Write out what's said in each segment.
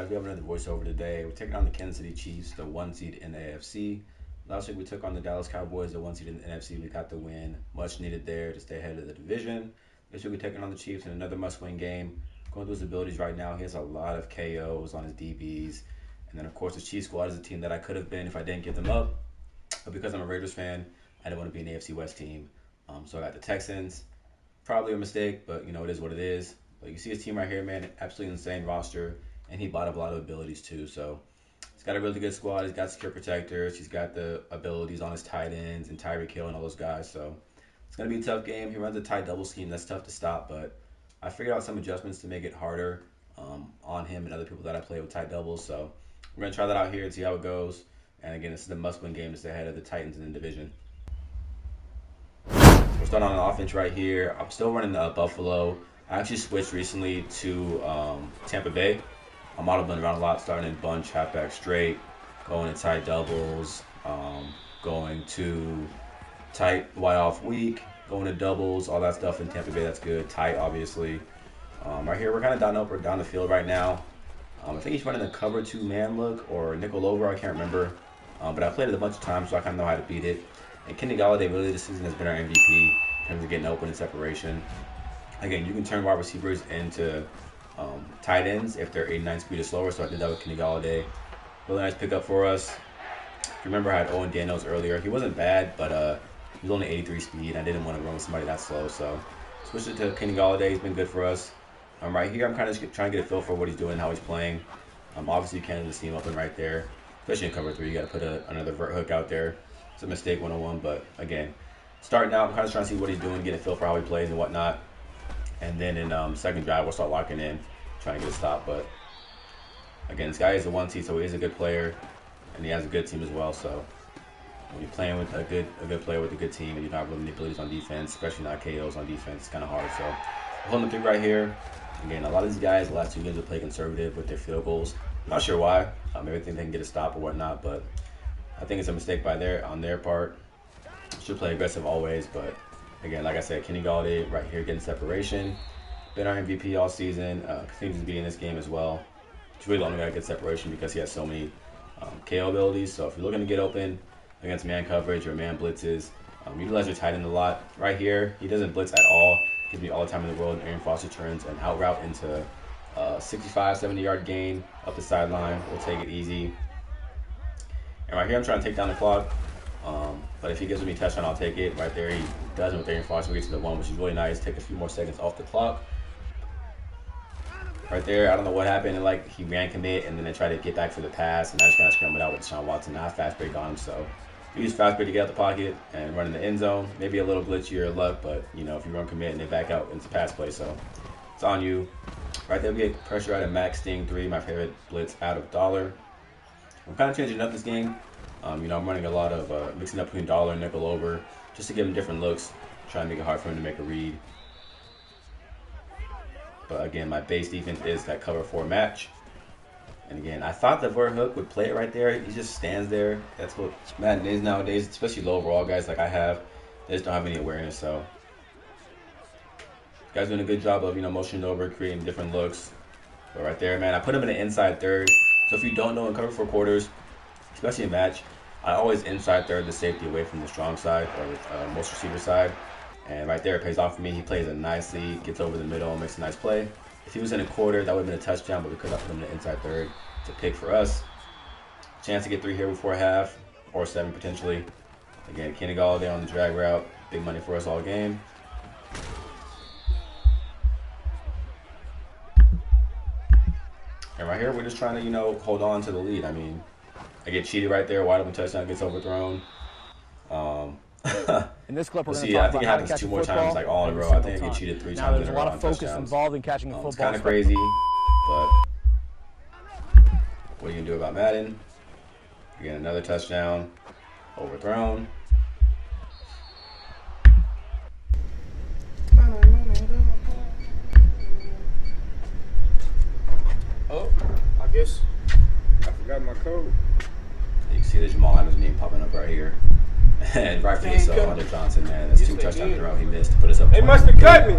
guys? We have another voiceover today. We're taking on the Kansas City Chiefs, the 1 seed in the AFC. Last week we took on the Dallas Cowboys, the 1 seed in the NFC. We got the win, much needed there to stay ahead of the division. This week we're taking on the Chiefs in another must-win game. Going through his abilities right now, he has a lot of KOs on his DBs. And then, of course, the Chiefs squad is a team that I could have been if I didn't give them up. But because I'm a Raiders fan, I didn't want to be an AFC West team. So I got the Texans. Probably a mistake, but, it is what it is. But you see his team right here, man, absolutely insane roster. And he bought up a lot of abilities, too. So he's got a really good squad. He's got secure protectors. He's got the abilities on his tight ends and Tyreek Hill and all those guys. So it's going to be a tough game. He runs a tight double scheme. That's tough to stop. But I figured out some adjustments to make it harder on him and other people that I play with tight doubles. So we're going to try that out here and see how it goes. And, again, this is the must-win game to stay ahead of the Titans in the division. We're starting on an offense right here. I'm still running Buffalo. I actually switched recently to Tampa Bay. I'm audible around a lot, starting in bunch, halfback straight, going to tight doubles, going to tight wide off weak, going to doubles, all that stuff in Tampa Bay. That's good. Tight, obviously. Right here, we're kind of down the field right now. I think he's running a cover 2 man look or nickel over. I can't remember. But I played it a bunch of times, so I kind of know how to beat it. And Kenny Galladay really this season has been our MVP in terms of getting open and separation. Again, you can turn wide receivers into tight ends if they're 89 speed or slower. So I did that with Kenny Galladay. Really nice pickup for us. If you remember, I had Owen Daniels earlier. He wasn't bad, but he was only 83 speed. I didn't want to run with somebody that slow, so switched it to Kenny Galladay. He's been good for us. Right here, I'm kind of trying to get a feel for what he's doing, how he's playing. Obviously, you can't just see him open right there, especially in cover 3. You got to put another vert hook out there. It's a mistake 101, but again, starting out, I'm kind of trying to see what he's doing, get a feel for how he plays and whatnot. And then in second drive, we'll start locking in, trying to get a stop. But again, this guy is a 1 seed, so he is a good player, and he has a good team as well. So when you're playing with a good player with a good team, and you don't have really many abilities on defense, especially not KOs on defense, it's kind of hard. So we're holding the 3 right here. Again, a lot of these guys, the last 2 games, have played conservative with their field goals. I'm not sure why. Maybe they can get a stop or whatnot, but I think it's a mistake on their part. Should play aggressive always, but again, like I said, Kenny Galladay right here getting separation. Been our MVP all season. Continues to be in this game as well. He's really the only guy to get separation because he has so many KO abilities. So if you're looking to get open against man coverage or man blitzes, utilize your tight end a lot. Right here, he doesn't blitz at all. Gives me all the time in the world. Aaron Foster turns an out route into 65, 70-yard gain up the sideline. We'll take it easy. And right here, I'm trying to take down the clock. But if he gives me a touchdown, I'll take it. Right there, he does it with Aaron Foster. We get to the 1, which is really nice. Take a few more seconds off the clock. Right there, I don't know what happened. Like he ran commit, and then they tried to get back for the pass, and I just kind of scrambled out with Deshaun Watson. I fast break on him, so we use fast break to get out the pocket and run in the end zone. Maybe a little glitchier luck, but if you run commit and they back out, it's a pass play, so it's on you. Right there, we get pressure out of Max Sting 3, my favorite blitz out of Dollar. I'm kind of changing up this game. I'm running a lot of mixing up between Dollar and nickel over just to give him different looks, trying to make it hard for him to make a read. But again, my base defense is that cover 4 match. And again, I thought the vert hook would play it right there. He just stands there. That's what Madden is nowadays, especially low overall guys like I have. They just don't have any awareness. So, guys doing a good job of motioning over, creating different looks. But right there, man, I put him in the inside third. So if you don't know, in cover 4 quarters, especially in match, I always inside third the safety away from the strong side or most receiver side. And right there, it pays off for me. He plays it nicely, gets over the middle, and makes a nice play. If he was in a quarter, that would have been a touchdown, but because I put him in the inside third, it's a pick for us. Chance to get 3 here before half, or 7 potentially. Again, Kenny Galladay on the drag route. Big money for us all game. And right here, we're just trying to, hold on to the lead. I mean, I get cheated right there. Wide open touchdown gets overthrown. In this clip, we're going to see, talk I think it about happens 2 more football times, like all in a row. I think I get cheated 3 now, times there's in a a row lot on of focus touchdowns. involved in catching a football. It's kind of crazy, but what are you going to do about Madden? Again, another touchdown, overthrown. Oh, I guess I forgot my code. You can see the Jamal Adams meme popping up right here. And rightfully so, Hunter Johnson, man. That's 2 touchdowns in a row he missed to put us up. They must have cut me.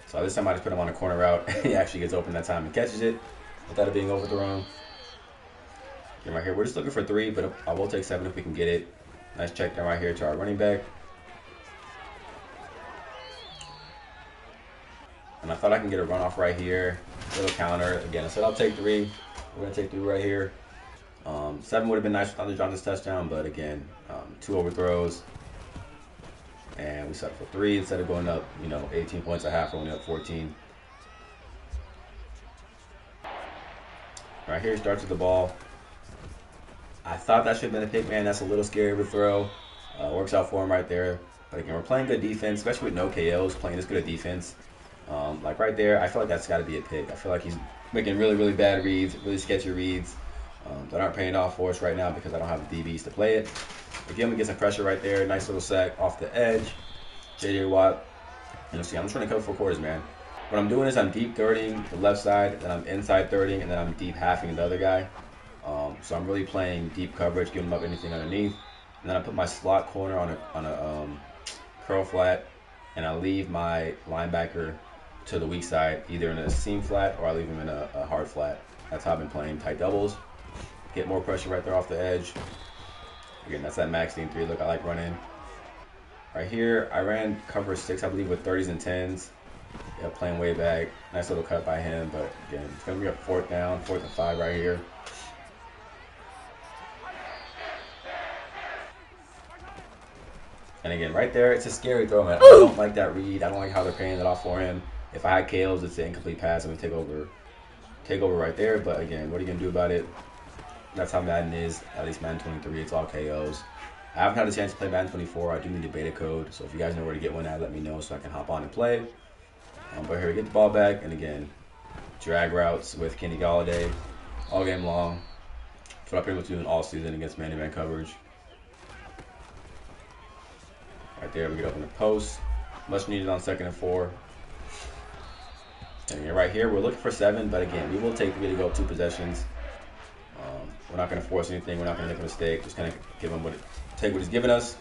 So this time I just put him on a corner route. He actually gets open that time and catches it without it being overthrown. Again, right here, we're just looking for 3, but I will take 7 if we can get it. Nice check down right here to our running back. And I thought I can get a runoff right here. Little counter. Again, I said I'll take 3. We're going to take 3 right here. 7 would have been nice without the Johnson's touchdown, but again, 2 overthrows. And we settled for 3 instead of going up, 18 points at half, only up 14. Right here, starts with the ball. I thought that should have been a pick, man. That's a little scary of a throw. Works out for him right there. But again, we're playing good defense, especially with no KOs, playing this good of defense. Like right there, I feel like that's got to be a pick. I feel like he's making really, really bad reads, really sketchy reads that aren't paying off for us right now because I don't have the DBs to play it. Again, we get some pressure right there. Nice little sack off the edge. J.J. Watt. And you'll see, I'm just trying to cover 4 quarters, man. What I'm doing is I'm deep thirding the left side, then I'm inside thirding, and then I'm deep halving the other guy. So I'm really playing deep coverage, giving him up anything underneath. And then I put my slot corner on a curl flat, and I leave my linebacker to the weak side, either in a seam flat or I leave him in a hard flat. That's how I've been playing tight doubles. Get more pressure right there off the edge. Again, that's that max team 3 look I like running. Right here, I ran cover 6, I believe, with 30s and 10s. Yeah, playing way back. Nice little cut by him, but again, it's going to be a 4th down, 4th and 5 right here. And again, right there, it's a scary throw, man. I don't like that read. I don't like how they're paying it off for him. If I had KOs, it's an incomplete pass and we take over right there. But again, what are you going to do about it? That's how Madden is. At least Madden 23, it's all KOs. I haven't had a chance to play Madden 24. I do need a beta code. So if you guys know where to get one at, let me know so I can hop on and play. But here we get the ball back. And again, drag routes with Kenny Galladay all game long. That's what I've been able to do all season against man-to-man coverage. Right there, we get up in the post. Much needed on 2nd and 4. And right here, we're looking for 7, but again, we will take 3 to go up 2 possessions. We're not going to force anything. We're not going to make a mistake. Just going to give him take what he's giving us.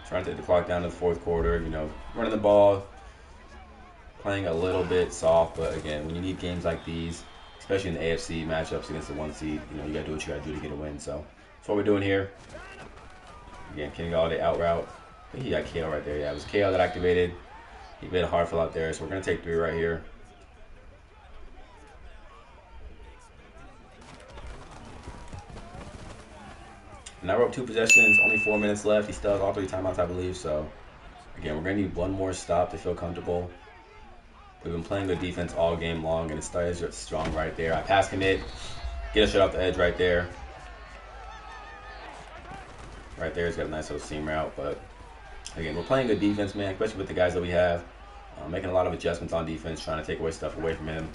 Trying to take the clock down to the 4th quarter. Running the ball, playing a little bit soft, but again, when you need games like these, especially in the AFC matchups against the 1 seed, you got to do what you got to do to get a win. So that's what we're doing here. Again, Kenny Galladay out route. I think he got KO right there. Yeah, it was KO that activated. He made a hard fill out there, so we're going to take 3 right here. And now we're up 2 possessions, only 4 minutes left. He still has all 3 timeouts, I believe. So, again, we're going to need one more stop to feel comfortable. We've been playing good defense all game long, and it starts strong right there. I pass commit, get a shot off the edge right there. Right there, he's got a nice little seam route. But, again, we're playing good defense, man, especially with the guys that we have. Making a lot of adjustments on defense, trying to take away stuff away from him.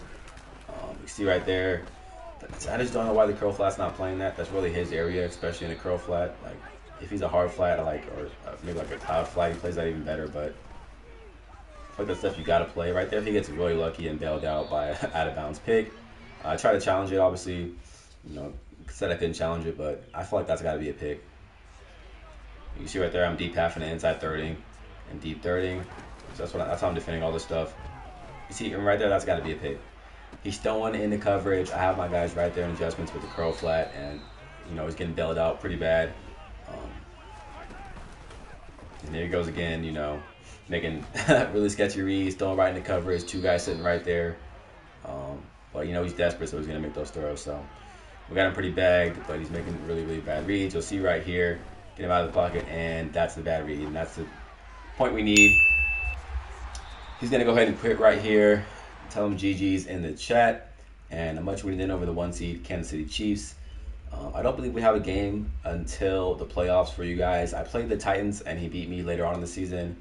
You see right there, I just don't know why the curl flat's not playing that. That's really his area, especially in a curl flat. Like, if he's a hard flat, or maybe like a cloud flat, he plays that even better. But I feel like that's stuff you got to play. Right there, if he gets really lucky and bailed out by an out-of-bounds pick. I try to challenge it, obviously. Said I couldn't challenge it, but I feel like that's got to be a pick. You see right there, I'm deep halfing and inside thirding and deep thirding. So that's how I'm defending all this stuff. You see right there, that's got to be a pick. He's throwing into coverage. I have my guys right there in adjustments with the curl flat, and he's getting bailed out pretty bad. And there he goes again, making really sketchy reads, throwing right into coverage. 2 guys sitting right there. But he's desperate, so he's gonna make those throws. So we got him pretty bagged, but he's making really, really bad reads. You'll see right here, get him out of the pocket, and that's the bad read, and that's the point we need. He's going to go ahead and quit right here. Tell him GG's in the chat. And a much win over the 1 seed Kansas City Chiefs. I don't believe we have a game until the playoffs for you guys. I played the Titans, and he beat me later on in the season.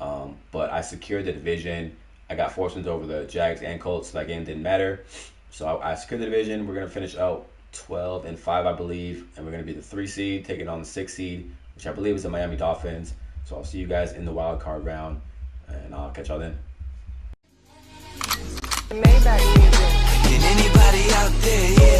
But I secured the division. I got 4 wins over the Jags and Colts, so that game didn't matter. So I secured the division. We're going to finish out 12 and 5, I believe. And we're going to be the 3 seed, taking on the 6 seed, which I believe is the Miami Dolphins. So I'll see you guys in the wild card round. And I'll catch y'all then. Can anybody out there,